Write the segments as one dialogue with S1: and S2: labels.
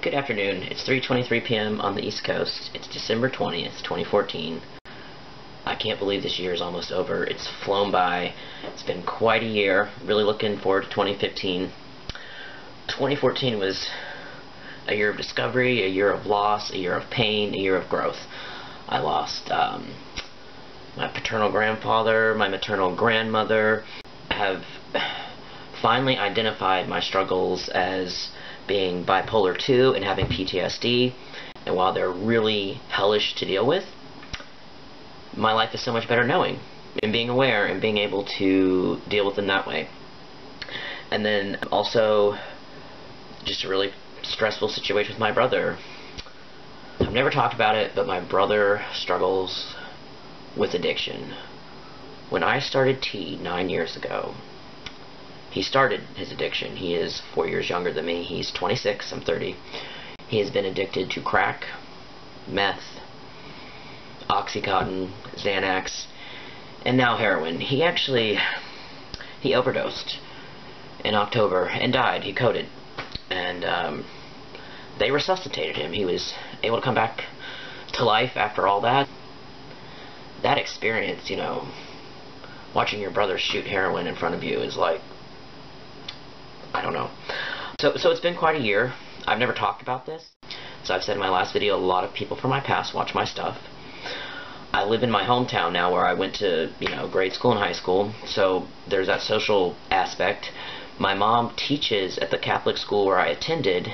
S1: Good afternoon. It's 3:23 p.m. on the East Coast. It's December 20th, 2014. I can't believe this year is almost over. It's flown by. It's been quite a year. Really looking forward to 2015. 2014 was a year of discovery, a year of loss, a year of pain, a year of growth. I lost my paternal grandfather, my maternal grandmother. Have finally identified my struggles as being bipolar 2 and having PTSD, and while they're really hellish to deal with, my life is so much better knowing and being aware and being able to deal with them that way. And then also just a really stressful situation with my brother. I've never talked about it, but my brother struggles with addiction. When I started tea 9 years ago, he started his addiction. He is 4 years younger than me. He's 26, I'm 30. He has been addicted to crack, meth, Oxycontin, Xanax, and now heroin. He overdosed in October and died. He coded. And they resuscitated him. He was able to come back to life after all that. That experience, you know, watching your brother shoot heroin in front of you is like, I don't know. So it's been quite a year. I've never talked about this. So I've said in my last video, a lot of people from my past watch my stuff. I live in my hometown now where I went to, grade school and high school. So there's that social aspect. My mom teaches at the Catholic school where I attended.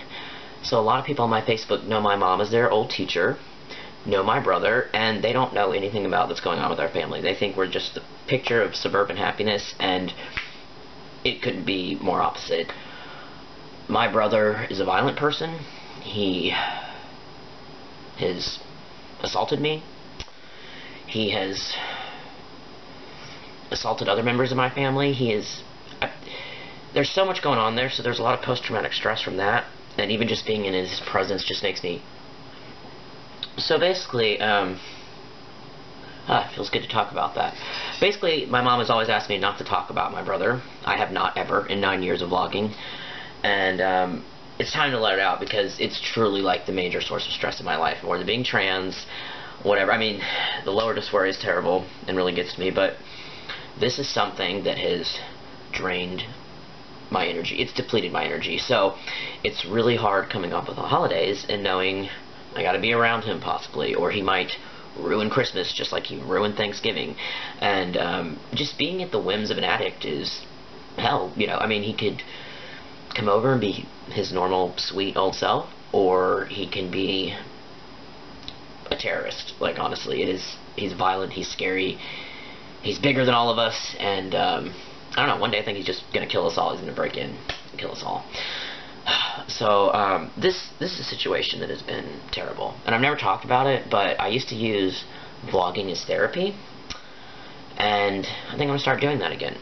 S1: So a lot of people on my Facebook know my mom as their old teacher, know my brother, and they don't know anything about what's going on with our family. They think we're just the picture of suburban happiness, and it couldn't be more opposite. My brother is a violent person. He has assaulted me. He has assaulted other members of my family. There's so much going on there, so there's a lot of post-traumatic stress from that, and even just being in his presence just makes me... So basically, it feels good to talk about that. Basically, my mom has always asked me not to talk about my brother. I have not ever in 9 years of vlogging. And it's time to let it out because it's truly like the major source of stress in my life. More than being trans, whatever. I mean, the lower dysphoria is terrible and really gets to me, but this is something that has drained my energy. It's depleted my energy. So it's really hard coming up with the holidays and knowing I gotta be around him possibly, or he might ruin Christmas just like he ruined Thanksgiving. And just being at the whims of an addict is hell. I mean, he could come over and be his normal sweet old self, or he can be a terrorist. Like, honestly, he's violent, he's scary, he's bigger than all of us, and I don't know, one day I think he's just gonna kill us all. He's gonna break in and kill us all. So this is a situation that has been terrible, and I've never talked about it, but I used to use vlogging as therapy, and I think I'm gonna start doing that again.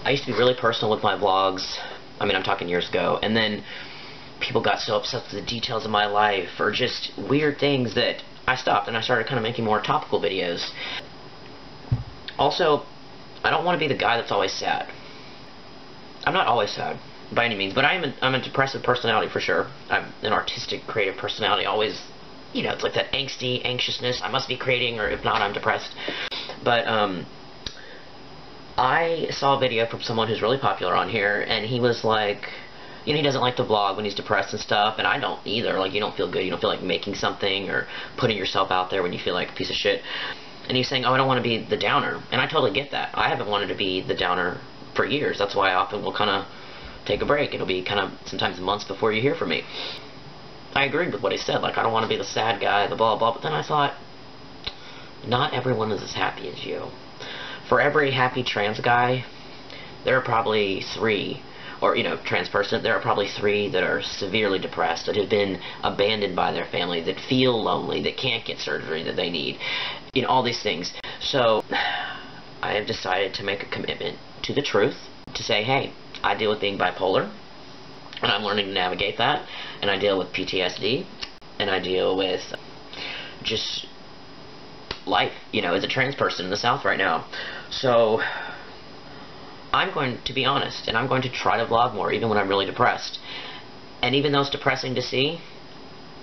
S1: I used to be really personal with my vlogs. I mean, I'm talking years ago, and then people got so obsessed with the details of my life or just weird things that I stopped, and I started kind of making more topical videos. Also, I don't want to be the guy that's always sad. I'm not always sad by any means, but I'm a depressive personality for sure. I'm an artistic, creative personality. Always, it's like that angsty anxiousness. I must be creating, or if not, I'm depressed. But I saw a video from someone who's really popular on here, and he was like, he doesn't like to vlog when he's depressed and stuff, and I don't either. Like, you don't feel good. You don't feel like making something or putting yourself out there when you feel like a piece of shit. And he's saying, oh, I don't want to be the downer. And I totally get that. I haven't wanted to be the downer for years. That's why I often will kind of take a break. It'll be kind of sometimes months before you hear from me. I agreed with what he said. Like, I don't want to be the sad guy, the blah, blah. But then I thought, not everyone is as happy as you. For every happy trans guy, there are probably 3, or, trans person, there are probably 3 that are severely depressed, that have been abandoned by their family, that feel lonely, that can't get surgery that they need, all these things. So, I have decided to make a commitment to the truth, to say, hey, I deal with being bipolar, and I'm learning to navigate that, and I deal with PTSD, and I deal with just life, as a trans person in the South right now. So I'm going to be honest, and I'm going to try to vlog more, even when I'm really depressed. And even though it's depressing to see,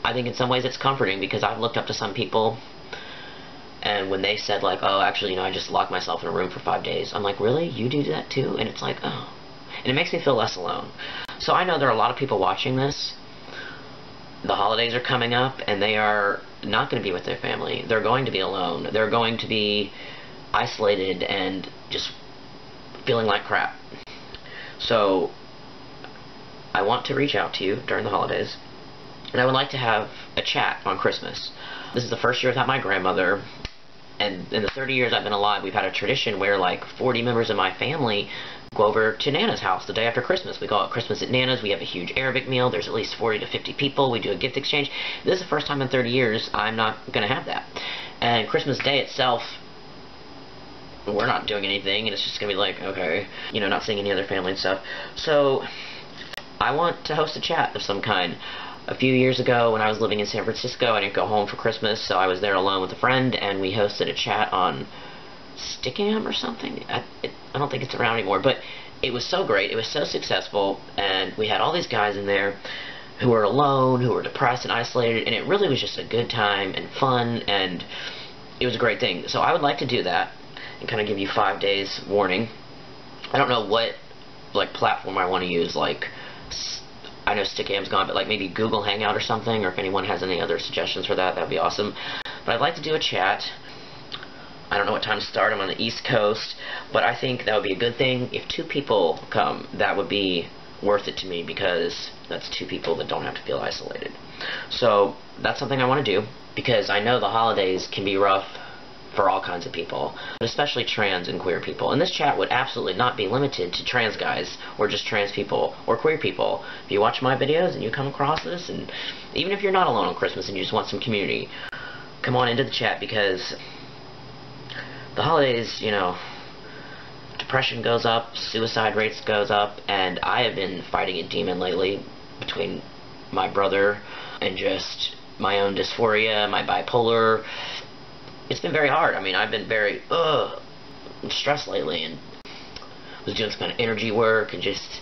S1: I think in some ways it's comforting, because I've looked up to some people, and when they said like, oh, actually, I just locked myself in a room for 5 days, I'm like, really? You do that too? And it's like, oh. And it makes me feel less alone. So I know there are a lot of people watching this. The holidays are coming up, and they are not going to be with their family. They're going to be alone. They're going to be isolated and just feeling like crap. So I want to reach out to you during the holidays, and I would like to have a chat on Christmas. This is the first year without my grandmother, and in the 30 years I've been alive, we've had a tradition where like 40 members of my family go over to Nana's house the day after Christmas. We call it Christmas at Nana's. We have a huge Arabic meal. There's at least 40 to 50 people. We do a gift exchange. This is the first time in 30 years I'm not going to have that. And Christmas Day itself, we're not doing anything, and it's just going to be like, okay, not seeing any other family and stuff. So I want to host a chat of some kind. A few years ago, when I was living in San Francisco, I didn't go home for Christmas, so I was there alone with a friend, and we hosted a chat on Stickam or something. I don't think it's around anymore, but it was so great. It was so successful, and we had all these guys in there who were alone, who were depressed and isolated, and it really was just a good time and fun, and it was a great thing. So I would like to do that and kind of give you 5 days warning. I don't know what platform I want to use. I know Stickam gone, but maybe Google Hangout or something, or if anyone has any other suggestions for that, that would be awesome. But I'd like to do a chat. I don't know what time to start. I'm on the East Coast, but I think that would be a good thing. If 2 people come, that would be worth it to me, because that's 2 people that don't have to feel isolated. So that's something I want to do, because I know the holidays can be rough for all kinds of people, but especially trans and queer people. And this chat would absolutely not be limited to trans guys, or just trans people, or queer people. If you watch my videos and you come across this, and even if you're not alone on Christmas and you just want some community, come on into the chat, because the holidays, depression goes up, suicide rates goes up, and I have been fighting a demon lately between my brother and just my own dysphoria, my bipolar. It's been very hard. I've been very stressed lately, and was doing some kind of energy work, and just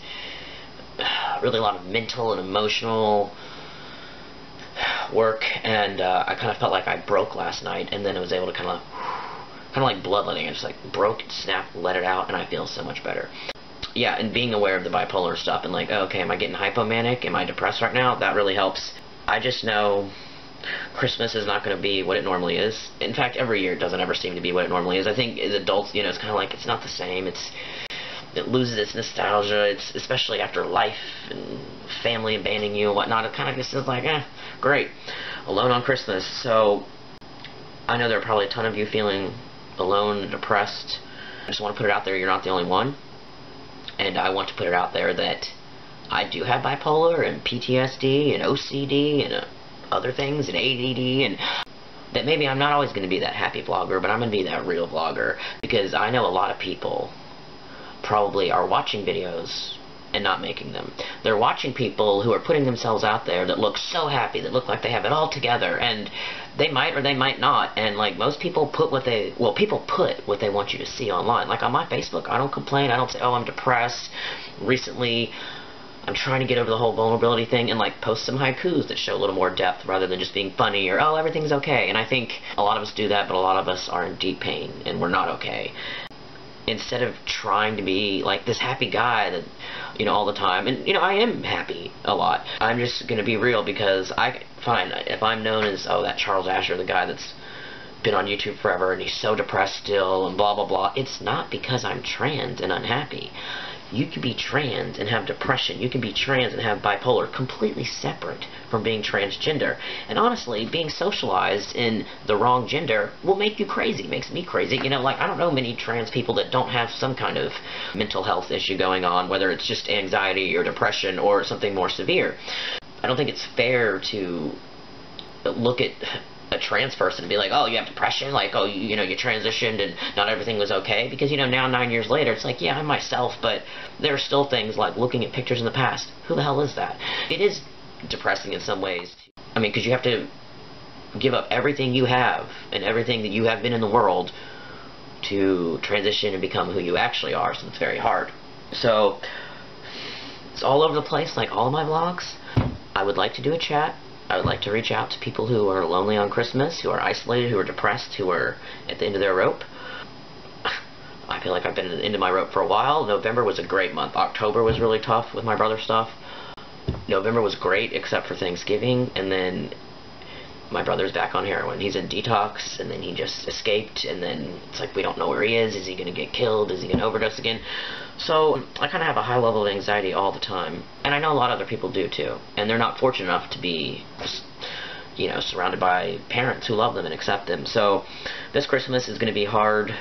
S1: really a lot of mental and emotional work, and I kind of felt like I broke last night, and then I was able to kind of like bloodletting. I just broke, snapped, let it out, and I feel so much better. Yeah, and being aware of the bipolar stuff, and okay, am I getting hypomanic? Am I depressed right now? That really helps. I just know Christmas is not going to be what it normally is. In fact, every year it doesn't ever seem to be what it normally is. I think as adults, it's kind of it's not the same. It loses its nostalgia. It's especially after life and family abandoning you and whatnot. It kind of just is great, alone on Christmas. So I know there are probably a ton of you feeling alone and depressed. I just want to put it out there, you're not the only one. And I want to put it out there that I do have bipolar and PTSD and OCD and other things and ADD, and that maybe I'm not always going to be that happy vlogger, but I'm going to be that real vlogger, because I know a lot of people probably are watching videos and not making them. They're watching people who are putting themselves out there that look so happy, that look like they have it all together, and they might or they might not. And most people put what they want you to see online. On my Facebook, I don't complain. I don't say, oh, I'm depressed. Recently, I'm trying to get over the whole vulnerability thing, and post some haikus that show a little more depth rather than just being funny, or oh, everything's okay. And I think a lot of us do that, but a lot of us are in deep pain and we're not okay. Instead of trying to be this happy guy that all the time, and I am happy a lot, I'm just gonna be real, because I find if I'm known as, oh, that Charles Asher, the guy that's been on YouTube forever and he's so depressed still and blah blah blah, it's not because I'm trans and unhappy. You can be trans and have depression. You can be trans and have bipolar, completely separate from being transgender. And honestly, being socialized in the wrong gender will make you crazy. It makes me crazy. I don't know many trans people that don't have some kind of mental health issue going on, whether it's just anxiety or depression or something more severe. I don't think it's fair to look at a trans person and be like, oh, you have depression, oh, you transitioned and not everything was okay, because now 9 years later it's yeah, I'm myself, but there are still things looking at pictures in the past. Who the hell is that? It is depressing in some ways, because you have to give up everything you have and everything that you have been in the world to transition and become who you actually are, so it's very hard. So it's all over the place, all of my vlogs. I would like to do a chat. I would like to reach out to people who are lonely on Christmas, who are isolated, who are depressed, who are at the end of their rope. I feel like I've been at the end of my rope for a while. November was a great month. October was really tough with my brother's stuff. November was great except for Thanksgiving, and then my brother's back on heroin. He's in detox, and then he just escaped, and then it's like we don't know where he is. Is he going to get killed? Is he going to overdose again? So I kind of have a high level of anxiety all the time, and I know a lot of other people do too, and they're not fortunate enough to be, you know, surrounded by parents who love them and accept them. So this Christmas is going to be hard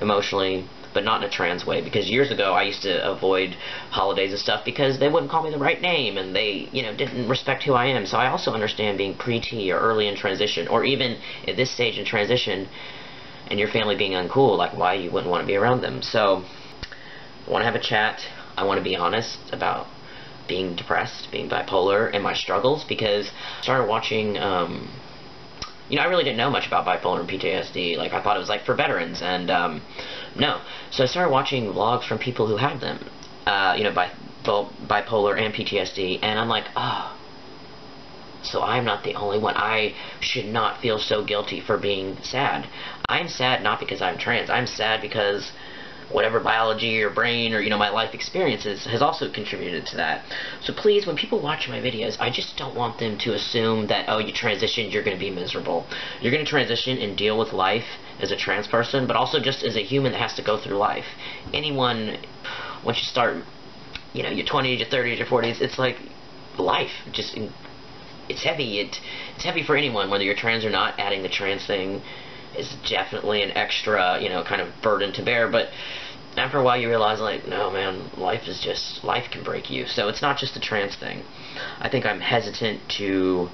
S1: emotionally, but not in a trans way, because years ago I used to avoid holidays and stuff because they wouldn't call me the right name, and they, you know, didn't respect who I am. So I also understand being pre-T or early in transition, or even at this stage in transition, and your family being uncool, like why you wouldn't want to be around them. So I want to have a chat. I want to be honest about being depressed, being bipolar, and my struggles, because I started watching, you know, I really didn't know much about bipolar and PTSD. Like, I thought it was, like, for veterans, and, no. So I started watching vlogs from people who have them, you know, bipolar and PTSD, and I'm like, oh, so I'm not the only one. I should not feel so guilty for being sad. I'm sad not because I'm trans. I'm sad because whatever biology or brain or, you know, my life experiences has also contributed to that. So please, when people watch my videos, I just don't want them to assume that, oh, you transitioned, you're going to be miserable. You're going to transition and deal with life as a trans person, but also just as a human that has to go through life. Anyone, once you start, you know, your 20s, your 30s, your 40s, it's like life. Just, it's heavy. It's heavy for anyone, whether you're trans or not. Adding the trans thing is definitely an extra, you know, kind of burden to bear, but after a while you realize, like, no, man, life can break you. So it's not just the trans thing. I think I'm hesitant to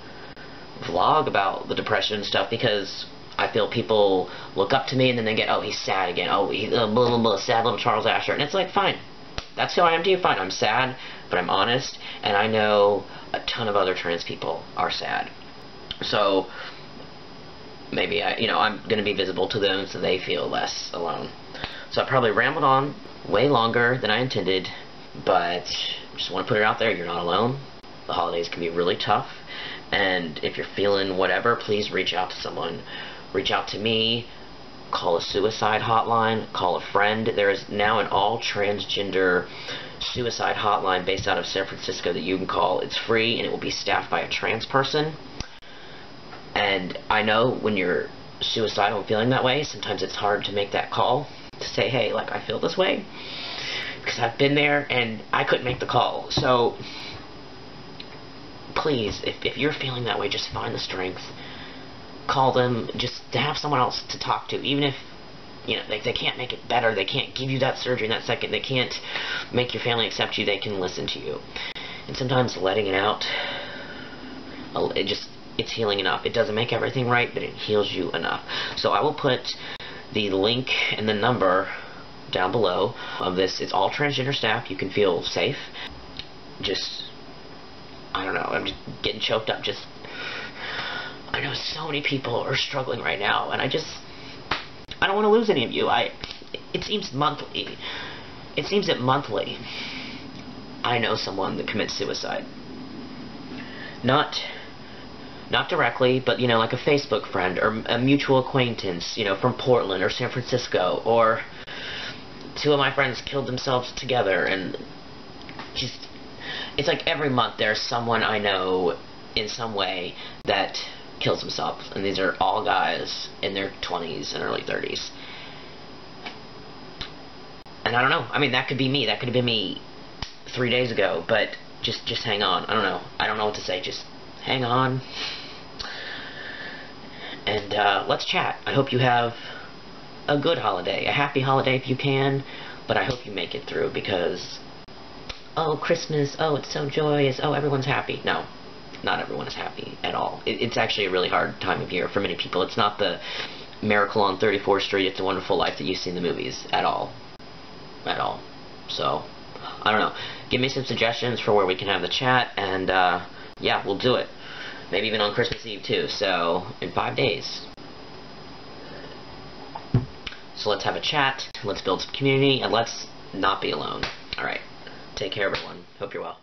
S1: vlog about the depression and stuff because I feel people look up to me and then they get, oh, he's sad again, oh, he's a sad little Charles Asher, and it's like, fine, that's who I am to you, fine, I'm sad, but I'm honest, and I know a ton of other trans people are sad. So maybe I'm going to be visible to them so they feel less alone. So I probably rambled on way longer than I intended, but just want to put it out there, you're not alone. The holidays can be really tough, and if you're feeling whatever, please reach out to someone. Reach out to me, call a suicide hotline, call a friend. There is now an all-transgender suicide hotline based out of San Francisco that you can call. It's free, and it will be staffed by a trans person. And I know when you're suicidal and feeling that way, sometimes it's hard to make that call, to say, hey, like, I feel this way, because I've been there and I couldn't make the call. So please, if you're feeling that way, just find the strength, call them, just to have someone else to talk to, even if, you know, they can't make it better, they can't give you that surgery in that second, they can't make your family accept you, they can listen to you. And sometimes letting it out, it's healing enough. It doesn't make everything right, but it heals you enough. So I will put the link and the number down below of this. It's all transgender staff. You can feel safe. Just, I don't know, I'm just getting choked up. Just, I know so many people are struggling right now, and I don't want to lose any of you. It seems that monthly I know someone that commits suicide. Not directly, but, you know, like a Facebook friend or a mutual acquaintance, you know, from Portland or San Francisco, or two of my friends killed themselves together, and just, it's like every month there's someone I know in some way that kills himself, and these are all guys in their 20s and early 30s. And I don't know, I mean, that could be me, that could have been me 3 days ago, but just hang on. I don't know what to say, just hang on, and let's chat. I hope you have a good holiday, a happy holiday if you can, but I hope you make it through, because, oh, Christmas, oh, it's so joyous, oh, everyone's happy. No, not everyone is happy at all. It's actually a really hard time of year for many people. It's not the Miracle on 34th Street, It's a Wonderful Life that you see in the movies at all. At all. So, I don't know. Give me some suggestions for where we can have the chat, and yeah, we'll do it. Maybe even on Christmas Eve too, so in 5 days. So let's have a chat, let's build some community, and let's not be alone. Alright, take care everyone. Hope you're well.